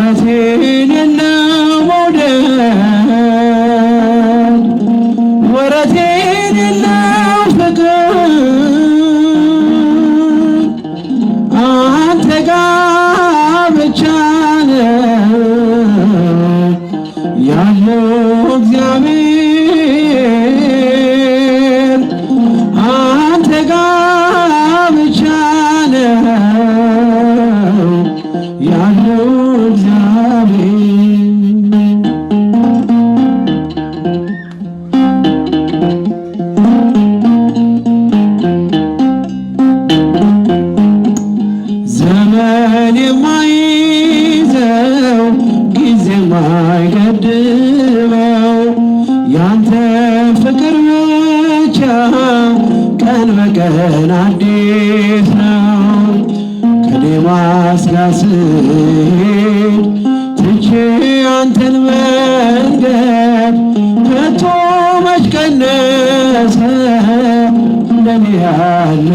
ወረት የሌለው መውደድ ወረት የሌለው ፍቅር አንተ ጋር ብቻ ነው ያለው እግዚአብሔር አንተ ጋር ብቻ ነው ያለው ዘመን የማይዘው ጊዜ የማይገድበው ያንተ ፍቅር ብቻ ቀን በቀን አዲስ ነው። ከዴማስ ጋር ስሄድ ትቼ አንተን መንገድ ከቶ መች ቀነሰ እንደኔ ያለ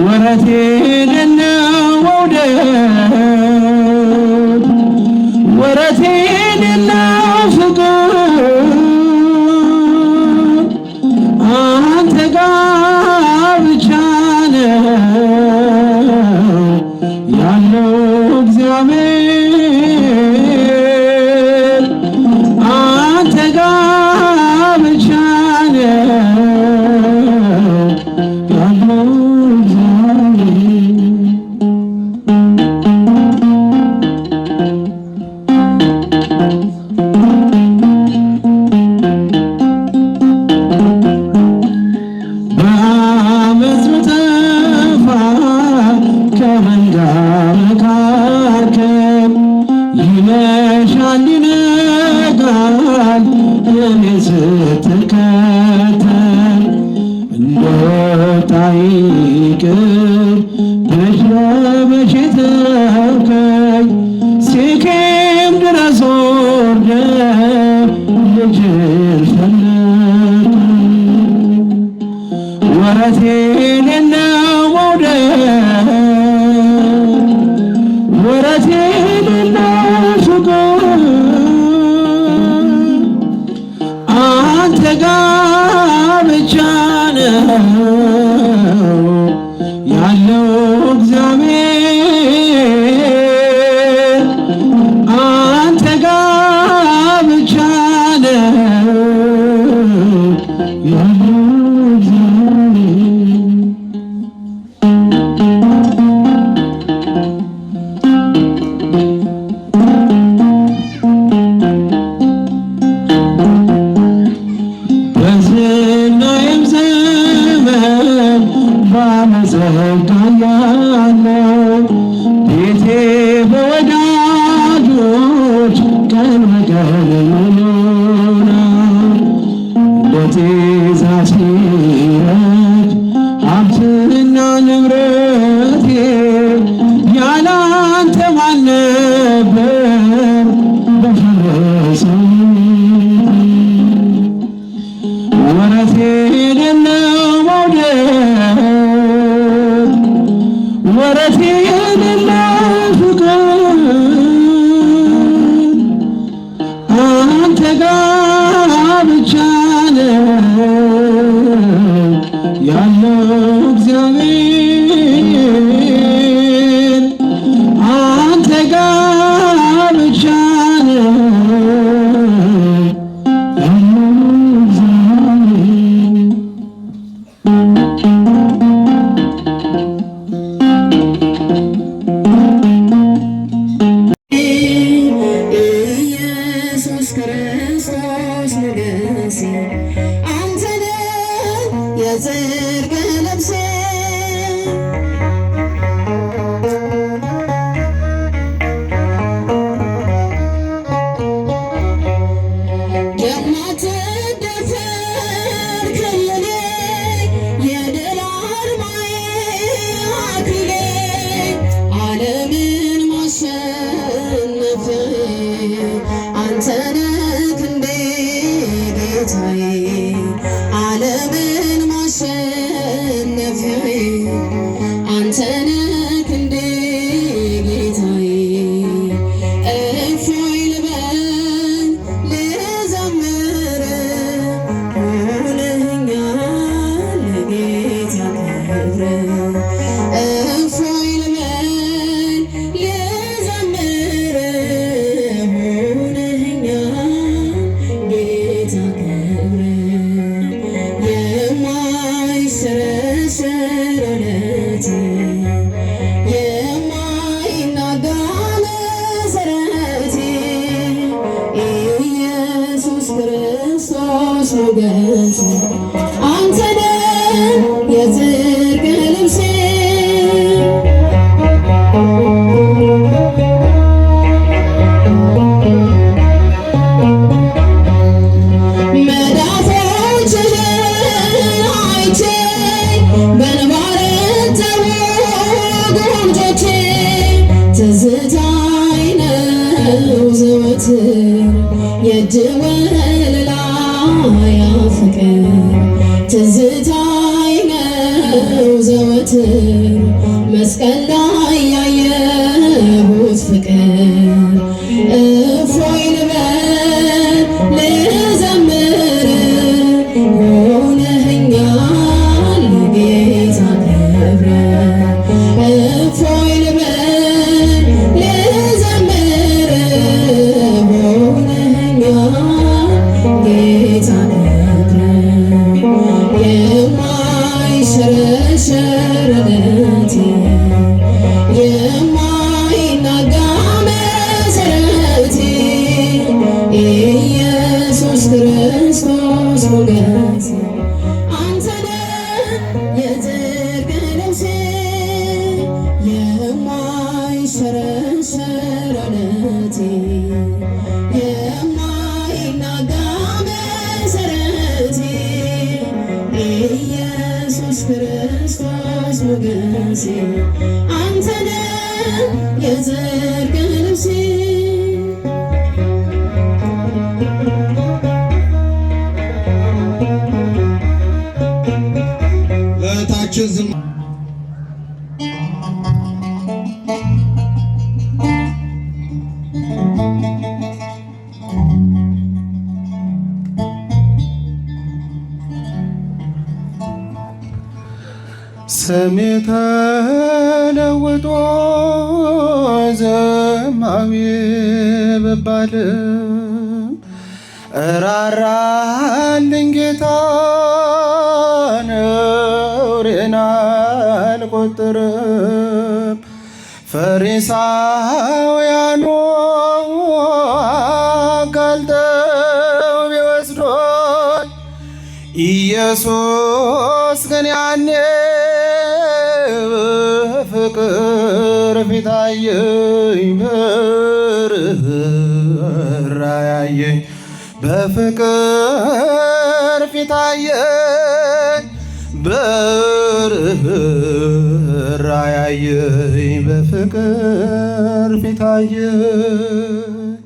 ወረት የሌለው መውደድ ወረት የሌለው ፍቅር አንተ ጋር ብቻ ነው ያለው እግዚአብሔር አንተ ጋር ብቻ ነው ያለው ይመሻል ይነጋል እኔ ስትከተል እንደወጣ ይቅር በሽ በሽ ተውከኝ ሴኬም ድረስ ወርደህ ልጅህን ፈለግከኝ ወረት የሌለው መውደድ ወረት የሌለው ፍቅር አንተ ጋር ብቻ ነው ያለው እግዚአብሔር አንተ ጋር ብቻ ነው ያለው በዝናዬም ዘመን ባለጸጋ ያለው ቤቴ በወዳጆች ቀን በቀን ሙሉ ነው። እንደ ጤዛ ሲረግ ሀብትና ንብረቴ ያለ አንተ ማን ነበር በፈረሰው ወረት የሌለው መውደድ ወረት የሌለው ፍቅር አንተ ጋር ብቻ ነው ያለው እግዚአብሔር አንተ ጋር ብቻ ነው የጽድቅ ልብሴ የማትደፈር ክልሌ የድል አርማዬ አክሊሌ ዓለምን ማሸነፊያዬ አንተ ነህ እንዴ ጌታዬ ዓለምን ማሸነፊያዬ አንተ ነህ እንዴ ሞገስ አንተነ የጽድቅ ልብሴ የእጅ ወለላ ያፍቅር ትዝታዬ ነው ዘወትር መስቀል ላይ ያየሁት ፍቅር እፎይ ልበል ልዘምር ሆነኸኛል ጌታ ክብር እፎይ ልበል ልዘምር ጌታ የማይሸረሸር እምነቴ የማይናጋ መሰረቴ ኢየሱስ ክርስቶስ ሞገሴ አንተ ነህ የጽድቅ ልብሴ የማይሸረሸር እምነቴ ኢየሱስ ክርስቶስ ሞገሴ አንተ ነህ የጽድቅ ልብሴ ለእህታችን ዝም ስሜ ተለውጦ ዘማዊ ብባልም እራራልኝ ጌታ ነውሬን አልቆጥርም። ፈሪሳውያኑ አጋልጠው ቢወስዶኝ ኢየሱስ ግን ያኔ በፍቅር ፊት አየኝ፣ በርኅራኄ አየኝ፣ በፍቅር ፊት አየኝ፣ በርኅራኄ አየኝ፣ በፍቅር ፊት አየኝ።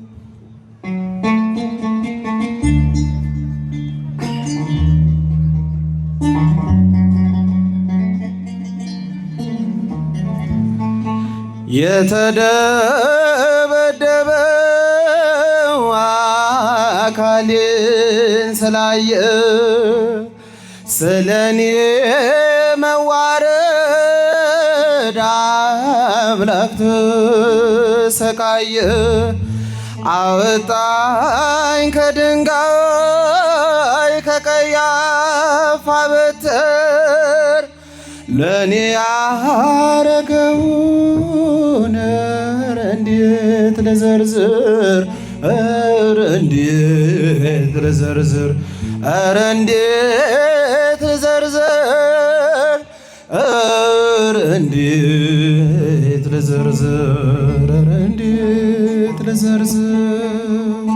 የተደበደበው አካሌን ስላየ ስለኔ መዋረድ አምላክ ተሰቃየ። አወጣኝ ከድንጋይ ከቀያፋ በትር ለኔ ያረገውን ኧረ እንዴት ልዘርዝር፣ ኧረ እንዴት ልዘርዝር፣ ኧረ እንዴት ልዘርዝር፣ ኧረ እንዴት ልዘርዝር፣ ኧረ እንዴት ልዘርዝር።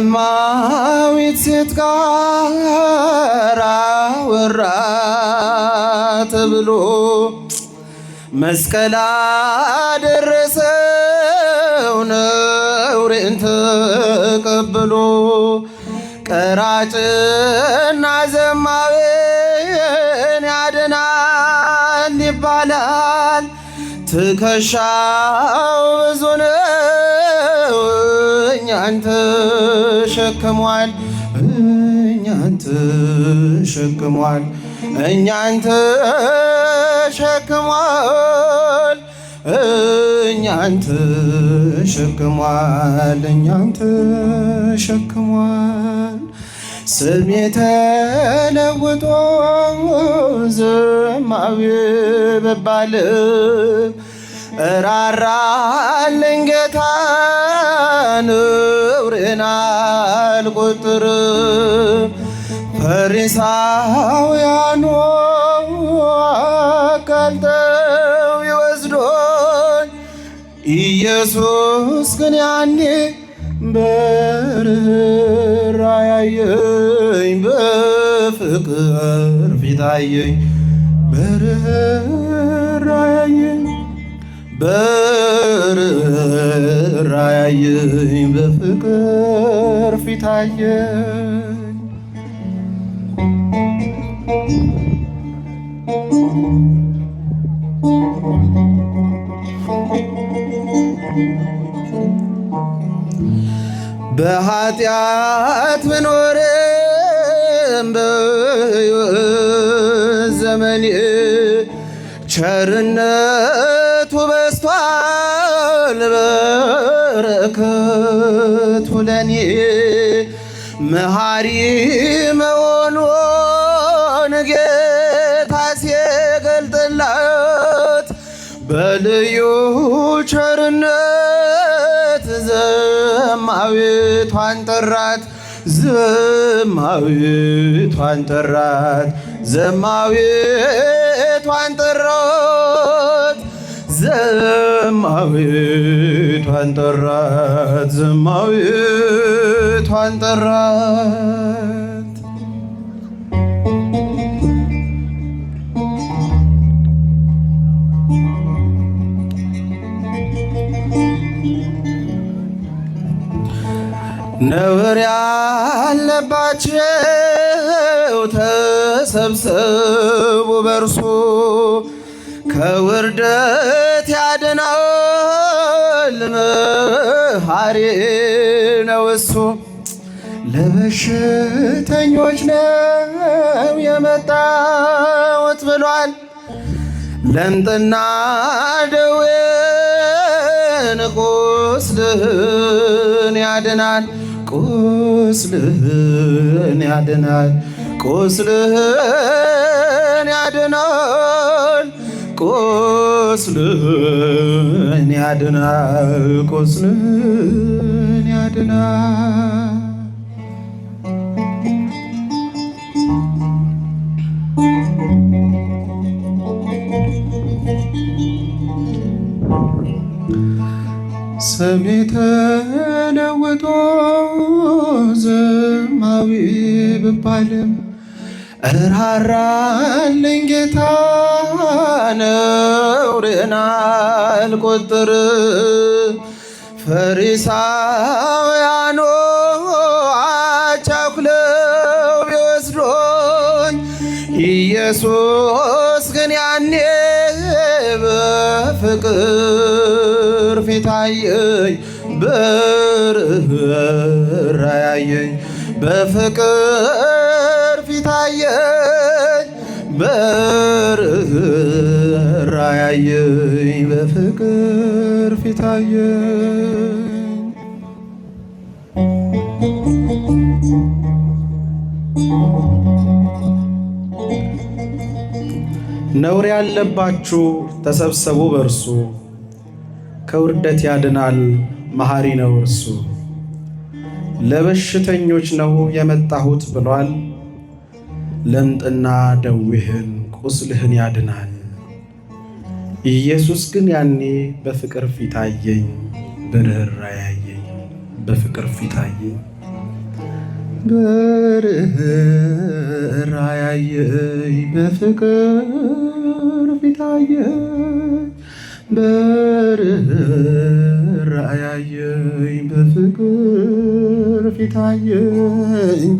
ከዘማዊት ሴት ጋር አወራ ተብሎ መስቀል አደረሰው ነውሬን ተቀብሎ። ቀራጭና ዘማዊን ያድናል ይባላል፣ ትከሻው ብዙ ነው እኛን ተሸክሟል፣ እኛን ተሸክሟል፣ እኛን ተሸክሟል፣ እኛን ተሸክሟል፣ እኛን ተሸክሟል። ስሜ ተለውጦ ዘማዊ ብባልም እራራልኝ ጌታ ነውሬን አልቆጥርም። ፈሪሳውያኑ አጋልጠው ይወስዶኝ ኢየሱስ ግን ያኔ በርኅራኄ አየኝ፣ በፍቅር ፊት አየኝ፣ በርኅራኄ አየኝ፣ በርኅራኄ አየኝ፣ በፍቅር ፊት አየኝ። በኃጢአት ብኖርም በሕይወት ዘመኔ ቸርነቱ በዝቷል በረከቱ ለኔ። መሐሪ መሆኑን ጌታ ሲገልጥላት በልዩ ቸርነት ዘማዊቷን ጠራት፣ ዘማዊቷን ጠራት፣ ዘማዊቷን ጠራት፣ ዘማዊቷን ጠራት፣ ዘማዊቷን ጠራት። ነውር ያለባቸው ተሰብሰቡ በርሱ ከውርደት ያድናል መሐሪ ነው እሱ። ለበሽተኞች ነው የመጣሁት ብሏል። ለምጥና ደዌን ቁስልህን ያድናል፣ ቁስልህን ያድናል፣ ቁስልህን ያድናል፣ ቁስልህን ያድናል፣ ቁስልህን ያድናል። ስሜ ተለውጦ ዘማዊ ብባልም እራራልኝ ጌታ ነውሬን አልቆጥርም። ፈሪሳውያኑ አቻኩለው ቢወስዱኝ ኢየሱስ ግን ያኔ በፍቅር ፊት አየኝ፣ በርኅራኄ አየኝ፣ በፍቅር ፊት አየኝ፣ በርኅራኄ አየኝ፣ በፍቅር ፊት አየኝ። ነውር ያለባችሁ ተሰብሰቡ በእርሱ ከውርደት ያድናል መሐሪ ነው እርሱ። ለበሽተኞች ነው የመጣሁት ብሏል። ለምጥና ደዌህን ቁስልህን ያድናል። ኢየሱስ ግን ያኔ በፍቅር ፊት አየኝ፣ በርኅራኄ አየኝ፣ በፍቅር ፊት አየኝ፣ በርኅራኄ አየኝ፣ በፍቅር ፊት አየኝ፣ በርኅራኄ አየኝ፣ በፍቅር ፊት አየኝ፣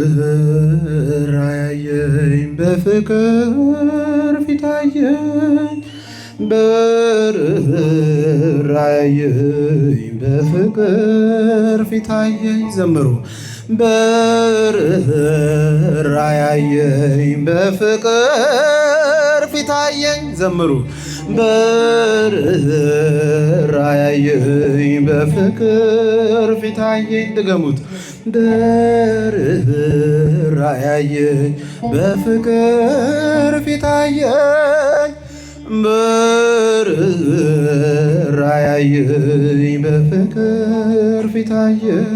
በርኅራኄ አየኝ፣ በፍቅር ፊት አየኝ፣ በርኅራኄ አየኝ፣ በፍቅር ፊት አየኝ። ዘምሩ። በርኅራኄ አየኝ፣ በፍቅር ፊት አየኝ። ዘምሩ። በርኅራኄ አየኝ፣ በፍቅር ፊት አየኝ። ድገሙት። በርኅራኄ ያየኝ በፍቅር ፊት አየኝ በርኅራኄ ያየኝ በፍቅር ፊት አየኝ።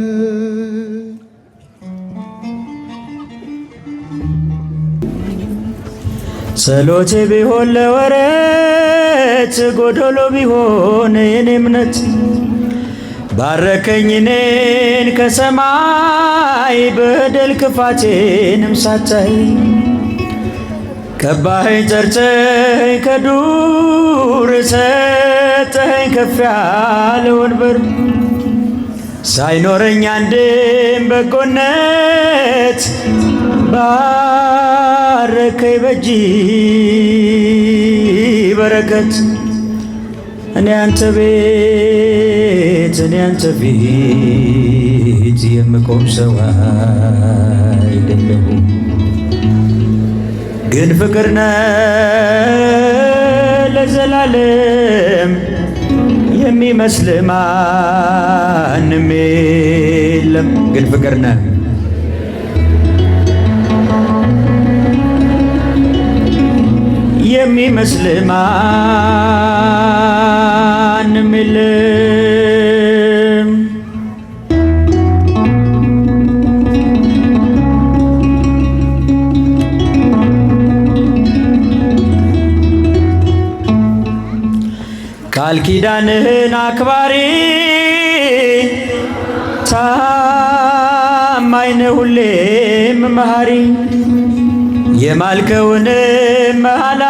ጸሎቴ ቢሆን ለወረት ጎዶሎ ቢሆን የኔ እምነት ባረከኝ እኔን ከሰማይ በደል ክፋቴንም ሳታይ ቀባኸኝ ጠርተኸኝ ከዱር ሰጠኸኝ ከፍ ያለ ወንበር ሳይኖረኝ አንድም በጎነት ባረከኝ በእጅ በረከት እኔ አንተ ቤት እኔ አንተ ፊት የምቆም ሰው አይደለሁም፣ ግን ፍቅር ነህ ለዘላለም የሚመስል ማንም የለም። ግን ፍቅር ነህ የሚመስል ማንም የለም። ቃል ኪዳንህን አክባሪ ታማኝ ነህ ሁሌም መሐሪ የማልከውን መሐላ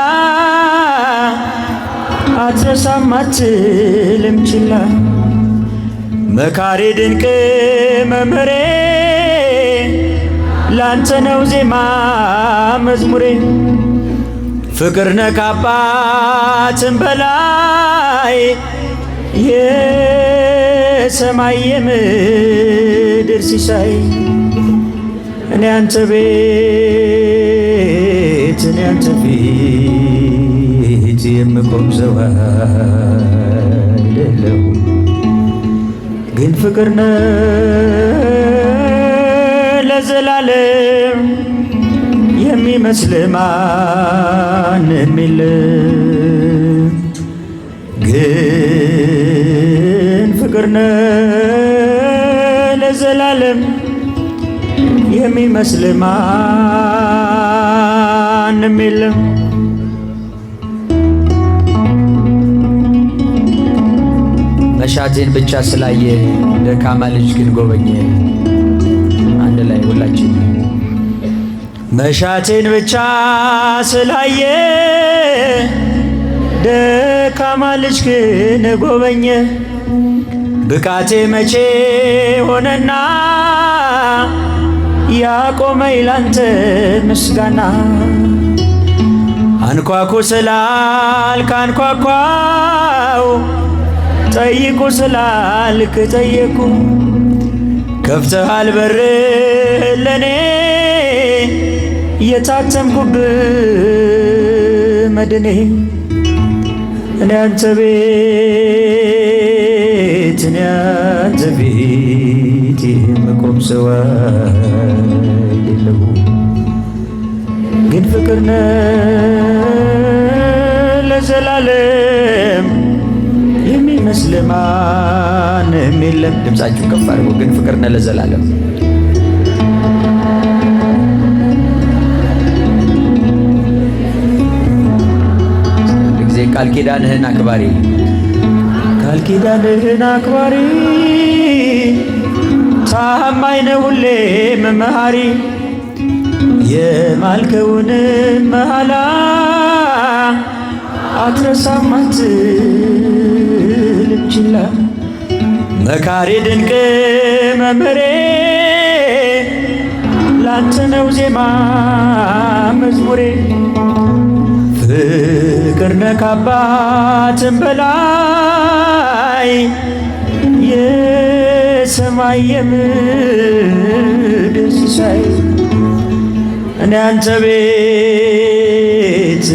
አትረሳም አትልም ችላ መካሪ ድንቅ መምህሬ ላንተ ነው ዜማ መዝሙሬ ፍቅር ነህ ከአባትም በላይ የሰማይ የምድር ሲሳይ እኔ አንተ ቤት እኔ አንተ ፊት የምቆም ሰው አይደለሁም፣ ግን ፍቅር ነህ ለዘላለም የሚመስል ማንም የለም። ግን ፍቅር ነህ ለዘላለም የሚመስል ማንም የለም። መሻቴን ብቻ ስላየ ደካማ ልጅ ግን ጎበኘ። አንድ ላይ ሁላችን መሻቴን ብቻ ስላየ ደካማ ልጅ ግን ጎበኘ። ብቃቴ መቼ ሆነና ያቆመኝ ላንተ ምስጋና አንኳኩ ስላልክ አንኳኳው ጠይቁ ስላልክ ጠየቁ ከፍተሃል በር ለኔ የታተምኩብህ መድኔ እኔ አንተ ቤት እኔ አንተ ፊት የምቆም ሰው አይደለሁም፣ ግን ፍቅር ነህ ለዘላለም የሚመስል ማንም የለም። ድምፃችሁ ከፍ አድርጎ ግን ፍቅር ነህ ለዘላለም። ጊዜ ቃል ኪዳንህን አክባሪ ቃል ኪዳንህን አክባሪ ታማኝ ነህ ሁሌም መሐሪ የማልከውን መሐላ አትረሳም አትልም ችላ መካሪ ድንቅ መምህሬ ላንተ ነው ዜማ መዝሙሬ ፍቅር ነህ ከአባትም በላይ የሰማይ የምድር ሲሳይ እኔ አንተ ቤት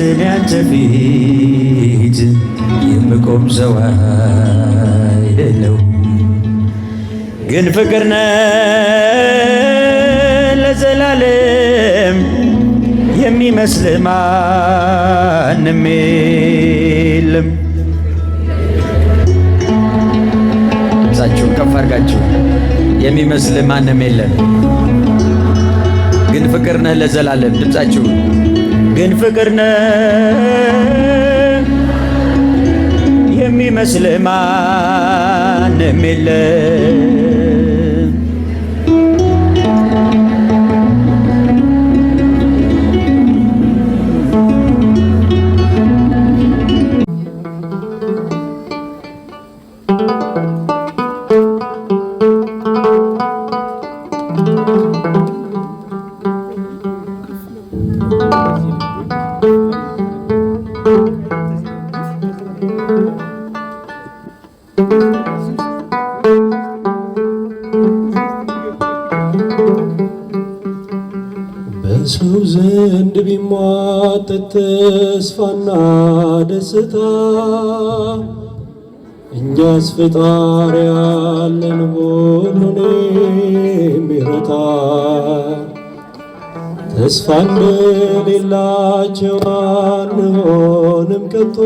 እኔ አንተ ፊት የምቆም ሰው አይደለሁም፣ ግን ፍቅር ነህ ለዘላለም የሚመስል ማንም የለም። ድምፃችሁን ከፍ አድርጋችሁ የሚመስል ማንም የለም። ግን ፍቅር ነህ ለዘላለም። ድምፃችሁ ግን ፍቅር ነህ የሚመስል ማንም የለም። በሰው ዘንድ ቢሟጠጥ ተስፋና ደስታ እኛስ ፈጣሪ ያለን ሁሉን የሚረታ ተስፋ እንደሌላቸው አንሆንም ከቶ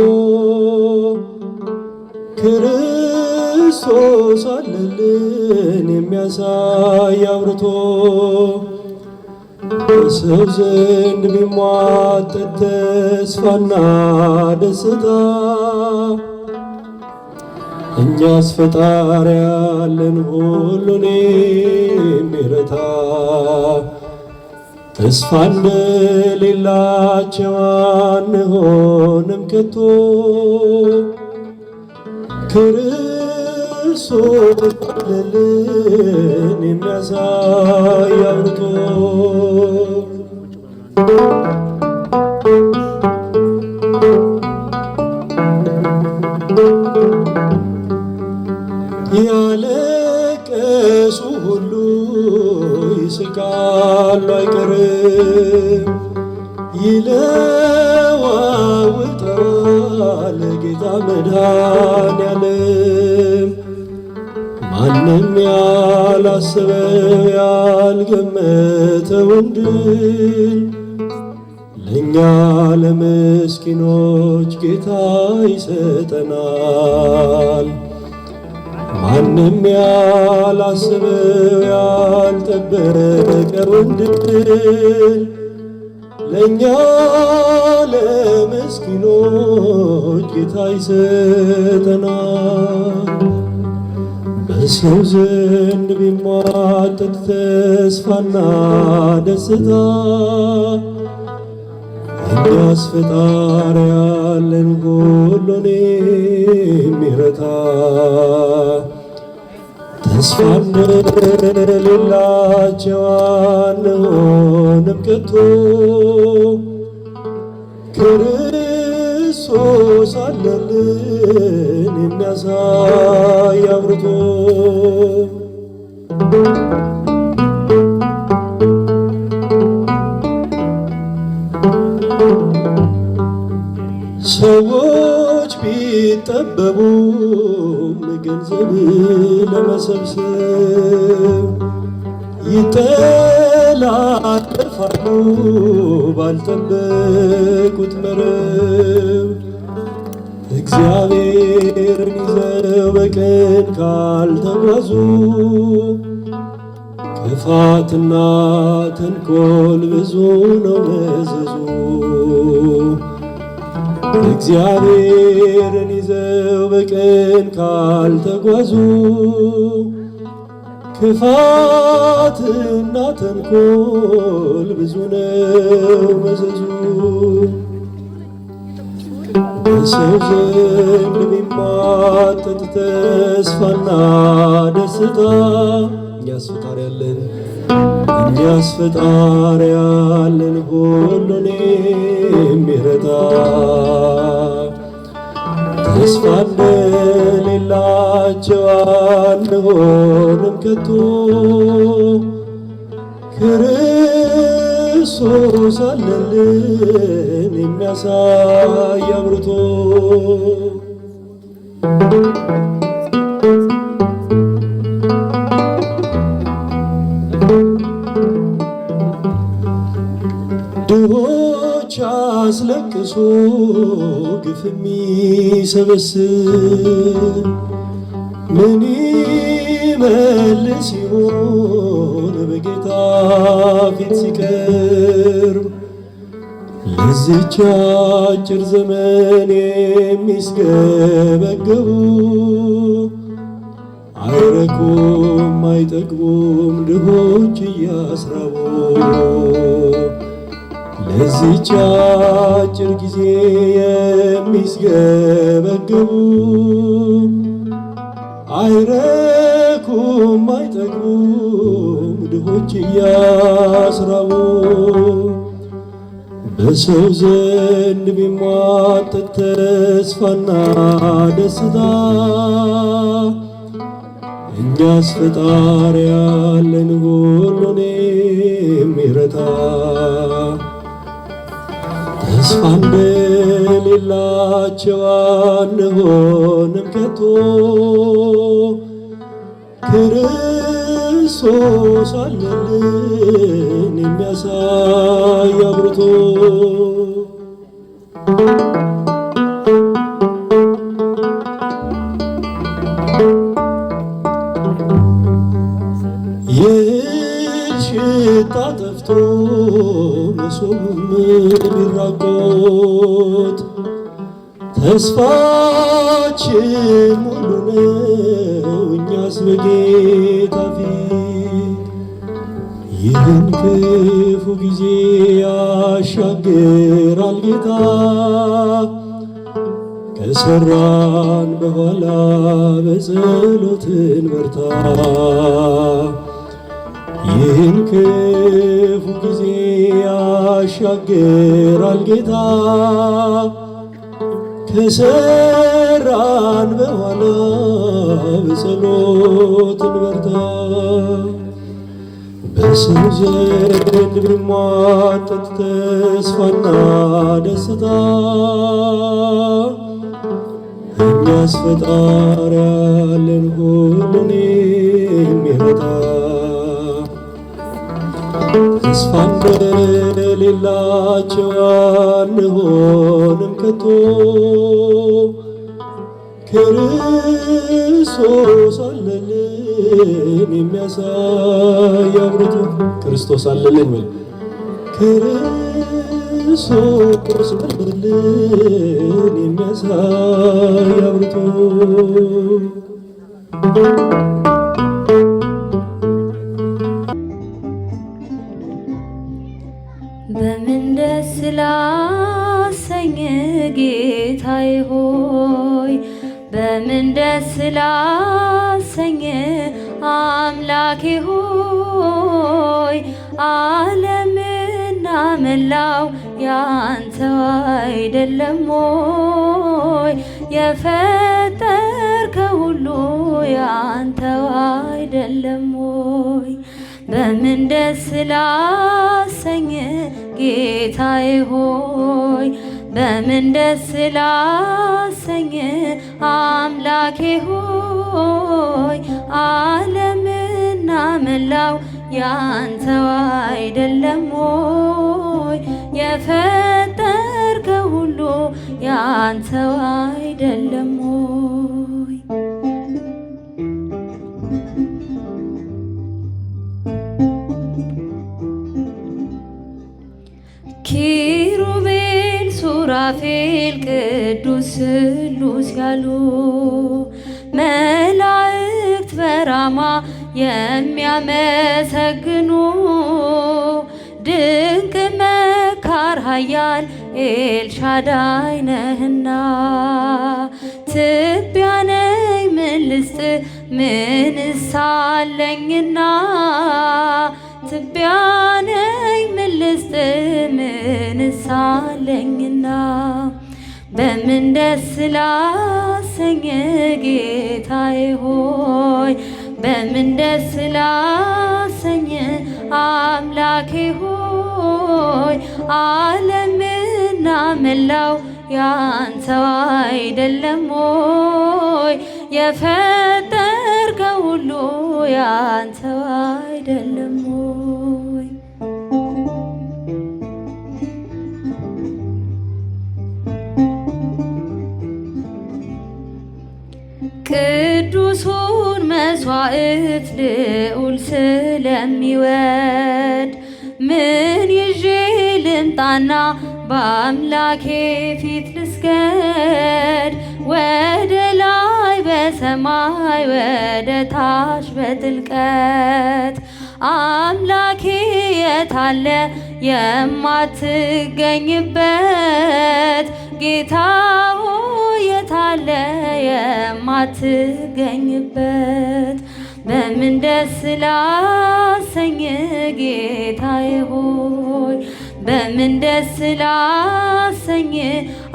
ክርስቶስ አለልን የሚያሳይ አብርቶ በሰው ዘንድ ቢሟጠጥ ተስፋና ደስታ እኛስ ፈጣሪ ያለን ሁሉን የሚረታ ተስፋ እንደሌላቸው አንሆንም ከቶ ክርስቶስ አለልን የሚያሳይ አብርቶ ያለቀሱ ሁሉ ይስቃሉ አይቀርም፣ ይለዋውጣል ጌታ መድኃኔዓለም። ማንም ያላሰበው ያልገመተውን ድል ለእኛ ለምስኪኖች ጌታ ይሰጠናል። ማንም ያላሰበው ያልጠበቀውን ድል ለእኛ ለምስኪኖች ጌታ ይሰጠናል። በሰው ዘንድ ቢሟጠጥ ተስፋና ደስታ እኛስ ፈጣሪ ያለን ሁሉን የሚረታ ተስፋ እንደሌላቸው አንሆንም ከቶ ክርስቶስ አለልን የሚያሳይ አብርቶ ሰዎች ቢጠበቡም ገንዘብ ለመሰብሰብ ይጠላለፋሉ ባልጠበቁት መረብ። እግዚአብሔርን ይዘው በቅን ካልተጓዙ ክፋትና ተንኮል ብዙ ነው መዘዙ። እግዚአብሔርን ይዘው በቅን ካልተጓዙ ክፋትና ተንኮል ብዙ ነው መዘዙ። በሰው ዘንድ ቢሟጠጥ ተስፋና ደስታ እኛስ ፈጣሪ ያለን እኛስ ፈጣሪ ያለን ሁሉን የሚረታ ተስፋ እንደሌላቸው አንሆንም ከቶ ክርስቶስ አለልን የሚያሳይ አብርቶ አስለቅሶ ግፍ የሚሰበስብ ምን ይመልስ ይሆን በጌታ ፊት ሲቀርብ? ለዚች አጭር ዘመን የሚስገበገቡ አይረኩም አይጠግቡም ድሆች እያስራቡ። ለዚች አጭር ጊዜ የሚስገበገቡ አይረኩም አይጠግቡም ድሆች እያስራቡ። በሰው ዘንድ ቢሟጠጥ ተስፋና ደስታ እኛስ ፈጣሪ ያለን ሁሉን የሚረታ። ተስፋ እንደሌላቸው አንሆንም ከቶ ክርስቶስ አለልን የሚያሳይ አብርቶ። የእህል ሽታ ጠፍቶ መሶቡም ቢራቆት ተስፋችን ሙሉ ነው እኛስ በጌታ ፊት። ይህን ክፉ ጊዜ ያሻግራል ጌታ ከሰራን በኋላ በጸሎት እንበርታ። ይህን ክፉ ጊዜ ያሻግራል ጌታ ከሰራን በኋላ በጸሎት እንበርታ። በሰው ዘንድ ቢሟጠጥ ተስፋና ደስታ እኛስ ፈጣሪ ያለን ሁሉን የሚረዳ። ተስፋ እንደሌላቸው አንሆንም ከቶ ክርስቶስ አለልን የሚያሳይ አብርቶ። ክርስቶስ አለልን በል። ክርስቶስ አለልን የሚያሳይ አብርቶ። በምን ደስ ላሰኝ ጌታዬ ሆይ፣ በምን ደስ ላሰኝ አምላኬ ሆይ፣ ዓለምና መላው ያንተው አይደለም ሆይ? የፈጠርከው ሁሉ ያንተው አይደለም ሆይ? በምን ደስ ላሰኝ ጌታዬ ሆይ፣ በምን ደስ ላሰኝ አምላኬ ሆይ፣ ዓለምና መላው ያንተው አይደለም ሆይ? የፈጠርከው ሁሉ ያንተው አይደለም ሆይ? ኪሩቤል ሱራፌል ቅዱስ ስሉስ ያሉ መላእክት በራማ የሚያመሰግኑ ድንቅ መካር ኃያል ኤልሻዳይ ነህና ትቢያ ነኝ ምን ልስጥ ምንስ አለኝና ትቢያ ነኝ ምን ልስጥ ምንስ አለኝና በምን ደስ ላሰኝ ጌታዬ ሆይ በምን ደስ ላሰኝ አምላኬ ሆይ ዓለምና መላው ያንተው አይደለም ሆይ የፈጠርከው ሁሉ ያንተው አይደለም ሆይ ቅዱሱን መስዋዕት ልዑል ስለሚወድ ምን ይዤ ልምጣና በአምላኬ ፊት ልስገድ? ወደ ላይ በሰማይ ወደ ታች በጥልቀት አምላኬ የታለ የማትገኝበት? ጌታ ሆይ የታለ የማትገኝበት? በምን ደስ ላሰኝ ጌታዬ ሆይ በምን ደስ ላሰኝ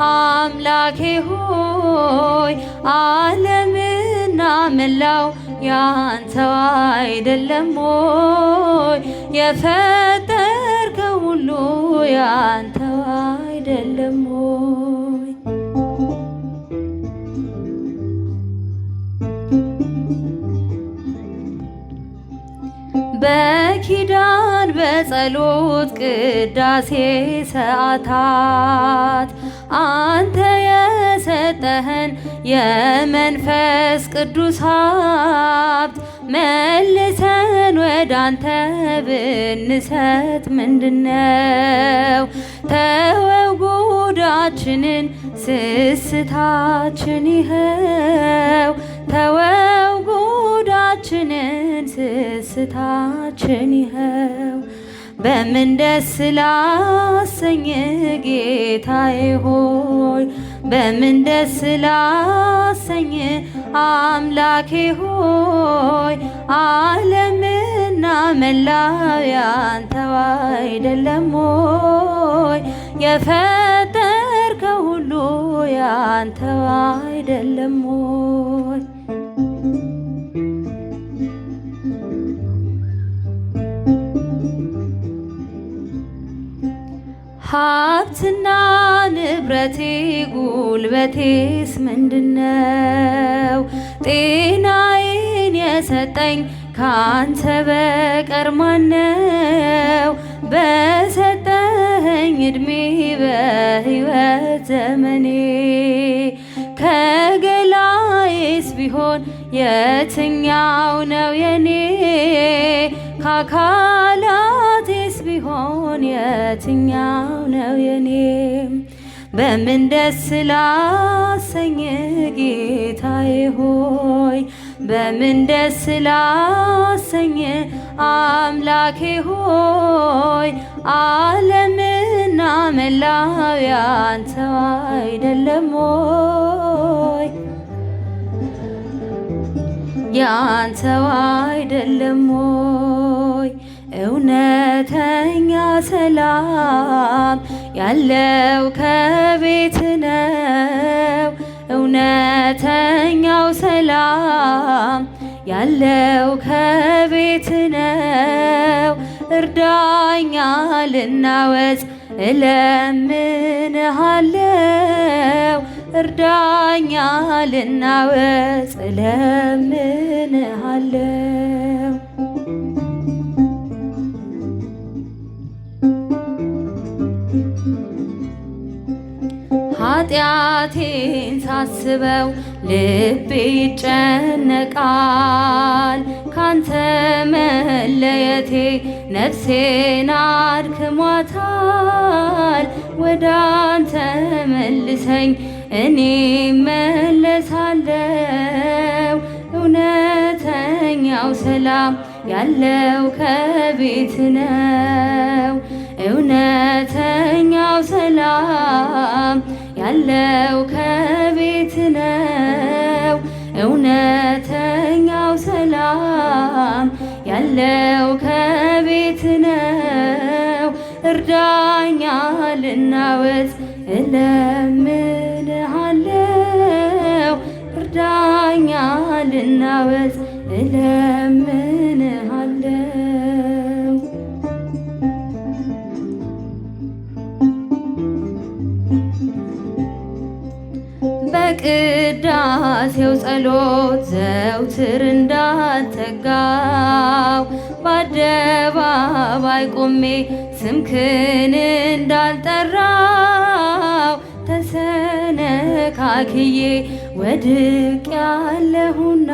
አምላኬ ሆይ ዓለምና መላው ያንተው አይደለም ሆይ? የፈጠርከው ሁሉ ያንተው አይደለም ሆይ? በኪዳን በጸሎት ቅዳሴ ሰዓታት አንተ የሰጠህን የመንፈስ ቅዱስ ሀብት መልሰን ወደ አንተ ብንሰጥ ምንድነው? ተወው ጉዳችንን ስስታችን ይኸው ተወው ጉዳችንን ስስታችን ይኸው። በምን ደስ ላሰኝ ጌታዬ ሆይ በምን ደስ ላሰኝ አምላኬ ሆይ ዓለምና መላው ያንተው አይደለም ሆይ? የፈጠርከው ሁሉ ያንተው አይደለም ሆይ? ሀብትና ንብረቴ ጉልበቴስ ምንድነው? ጤናዬን የሰጠኝ ካንተ በቀር ማነው? በሰጠኸኝ እድሜ በሕይወት ዘመኔ ከገላዬስ ቢሆን የትኛው ነው የኔ? ከአካላቴስ ቢሆን የትኛው ነው የኔ? በምን ደስ ላሰኝ ጌታዬ ሆይ በምን ደስ ላሰኝ አምላኬ ሆይ ዓለምና መላው ያንተው አይደለም ሆይ? ያንተው አይደለም ሆይ? እውነተኛ ሰላም ያለው ከቤት ነው። እውነተኛው ሰላም ያለው ከቤት ነው። እርዳኛ ልናወጽ እለምንሃለው። እርዳኛ ልናወጽ እለምንሃለው። ኃጢአቴን ሳስበው ልቤ ይጨነቃል። ካንተ መለየቴ ነፍሴን አድክሟታል። ወደ አንተ መልሰኝ እኔ መለሳለው። እውነተኛው ሰላም ያለው ከቤት ነው። እውነተኛው ሰላም ያለው ከቤት ነው። እውነተኛው ሰላም ያለው ከቤት ነው። እርዳኛ ልናወጽ እለምንሃለው። እርዳኛ ልናወጽ እለምንሃለው። በቅዳሴው ጸሎት ዘውትር እንዳልተጋው በአደባባይ ቆሜ ስምክን እንዳልጠራው ተነካክዬ ወድቅ ያለሁና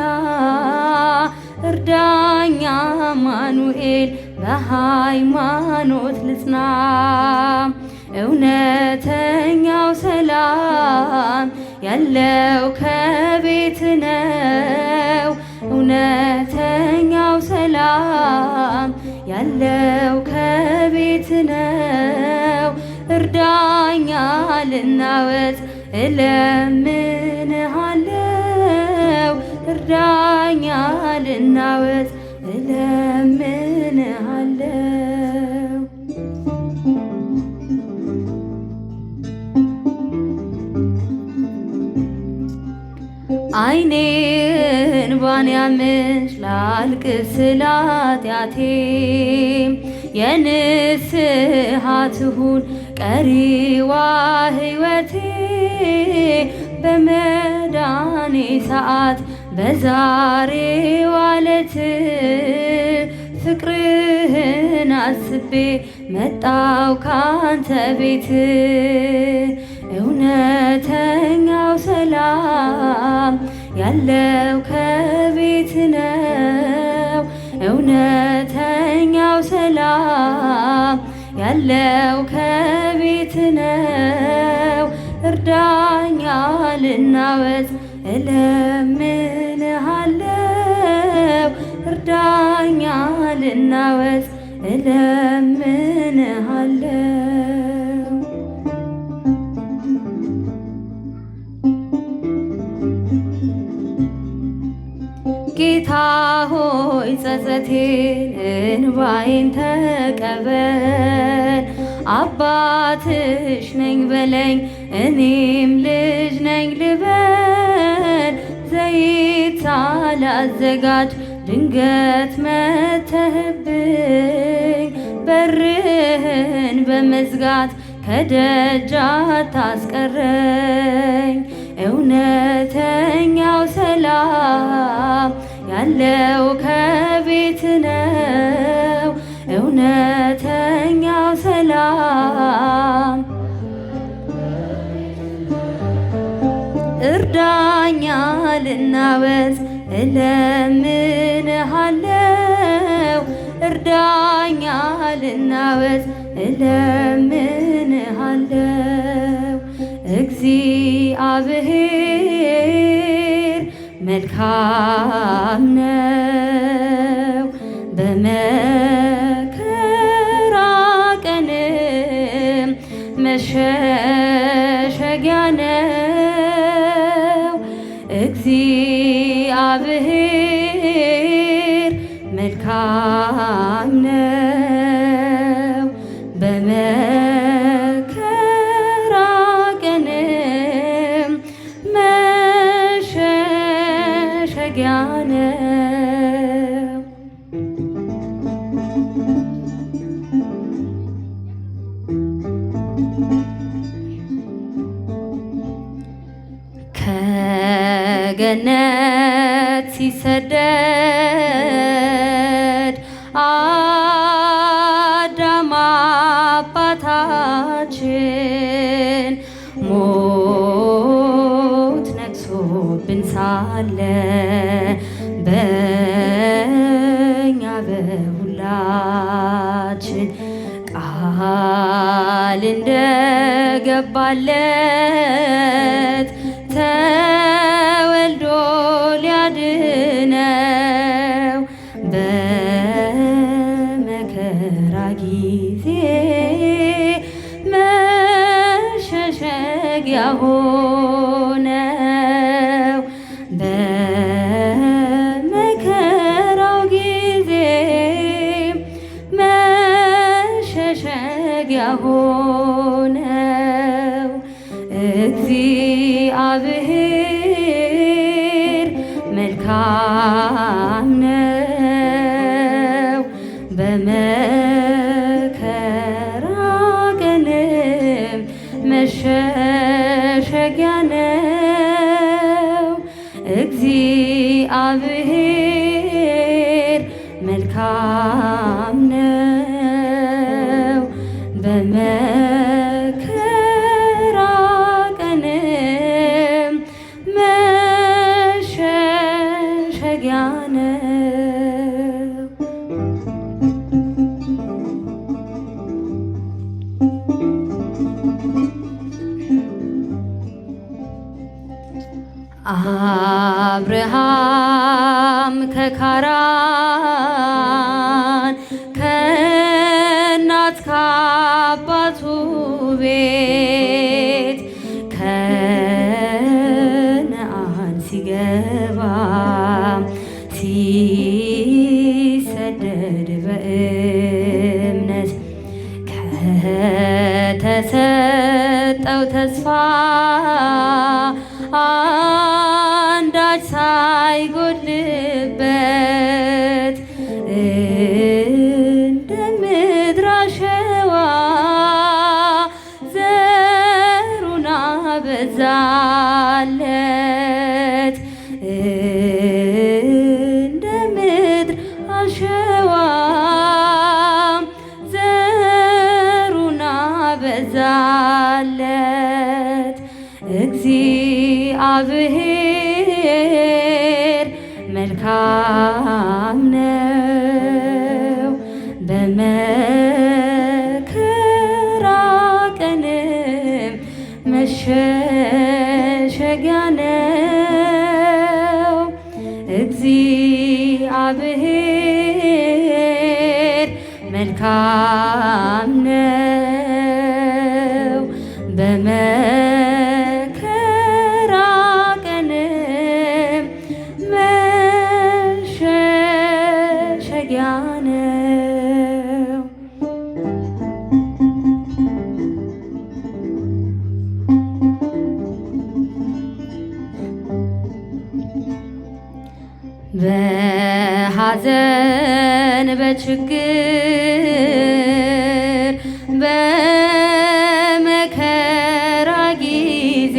እርዳኛ አማኑኤል በሃይማኖት ልጽና። እውነተኛው ሰላም ያለው ከቤት ነው። እውነተኛው ሰላም ያለው ከቤት ነው። እርዳኛ ልናወጥ እለምንሃለው። እርዳኛ ልናወጥ እለምንሃለው። ዓይኔን ባን ያምሽ ላልቅስ ስለ ኃጢአቴ የንስሐ ትሁን ቀሪዋ ሕይወቴ በመዳኔ ሰዓት በዛሬዋ ዕለት ፍቅርህን አስቤ መጣው ካንተ ቤት። እውነተኛው ሰላም ያለው ከቤት ነው። እውነተኛው ሰላም ያለው ከቤት ነው። እርዳኛ ልናወጥ እለምንሃለው። እርዳኛ ልናወጥ እለምንሃለው። ጌታ ሆይ ጸጸቴን እንባዬን ተቀበል። አባትሽ ነኝ በለኝ እኔም ልጅ ነኝ ልበል። ዘይት ሳላዘጋጅ ድንገት መተህብኝ በርህን በመዝጋት ከደጅ አታስቀረኝ። እውነተኛው ሰላም ያለው ከቤት ነው። እውነተኛው ሰላም እርዳኛ ልናወጥ እለምንሃለው። እርዳኛ ልናወጥ እለምንሃለው። እግዚአብሔር መልካም ነው፣ በመከራ ቀንም መሸሸጊያ ነው። እግዚአብሔር መልካም ነው፣ በመከራ ቀንም መሸሸጊያ ነው። ከገነት ሲሰደድ አዳም አባታችን ሞት ነግሶብን ሳለ በኛ በሁላችን ቃል እንደገባለት ተወልዶ ሊያድነው በመከራ ጊዜ መሸሸጊያ ሆነው። በመከራው ጊዜ መሸሸጊያ ሆነው። እግዚአብሔር መልካም ነው፣ በመከራ ቀንም መሸሸጊያ ነው። እግዚአብሔር መልካም ነው፣ በመከራ ቀንም አብርሃም ከካራን ከእናት ከአባቱ ቤት ከነዓን ሲገባ ሲሰደድ በእምነት ከተሰጠው ተስፋ አንዳች ሳይጎድልበት እንደ ምድር አሸዋ ዘሩን አበዛለት። እንደ ምድር አሸዋ ዘሩን አበዛለት። እግዚአብሔር መልካም ነው፣ በመከራ ቀንም መሸሸጊያ ነው። እግዚአብሔር መልካም ነው፣ በመከራ ቀንም መሸሸጊያ ነው። በሐዘን በችግር በመከራ ጊዜ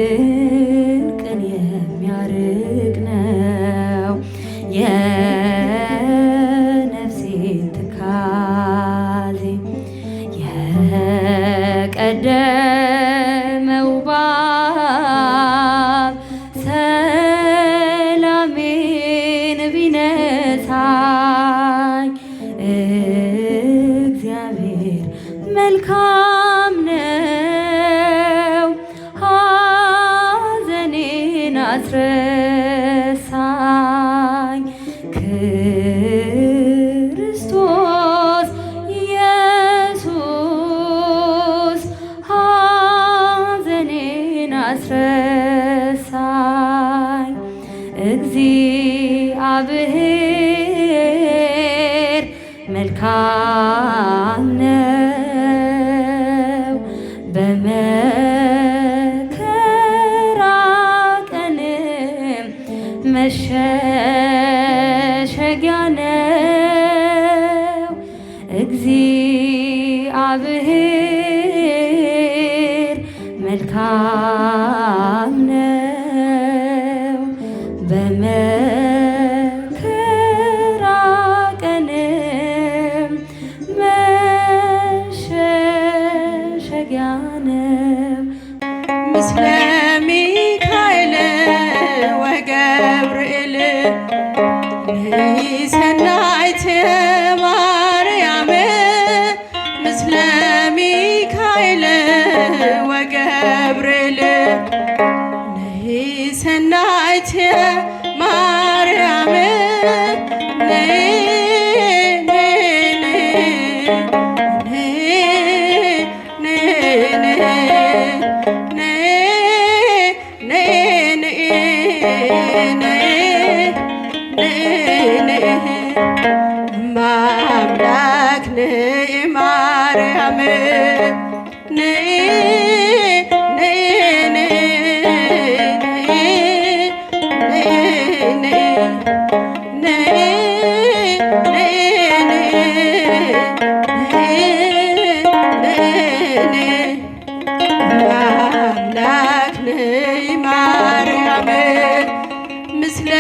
ጭንቅን የሚያርቅ ነው የነፍሴን ትካዜ። የቀደመው ባብ ሰላሜን ቢነሳኝ እግዚአብሔር መልካም ነው፣ ሐዘኔን አስረሳኝ። ክርስቶስ ኢየሱስ ሐዘኔን አስረሳኝ። እግዚአብሔር መልካም ነው፣ በመከራ ቀንም መሸሸጊያ ነው። እግዚአብሔር መልካም ነው፣ በመከራ ቀንም መሸሸጊያ ነው። ምስለ ሚካኤል ወገብርኤል ሰናይት ማርያም ምስለ ሚካኤል ወገብርኤል ሰናይት ማርያም ማምላክ ነይ ማርያም ማምላክ ነይ ማርያም ምስለ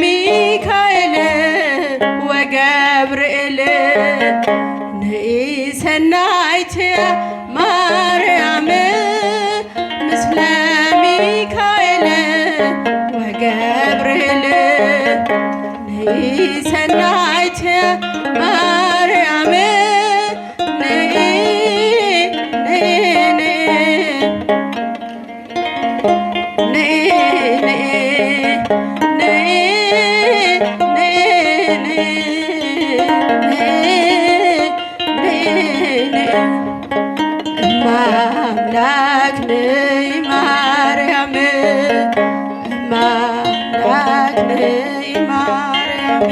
ሚካኤል ወገብርኤል ሰናይት ማርያም ምስለ ሚካኤል ወገብርኤል ሰናይት ማርያም ነይ ማርያም አምላክ ነይ ማርያም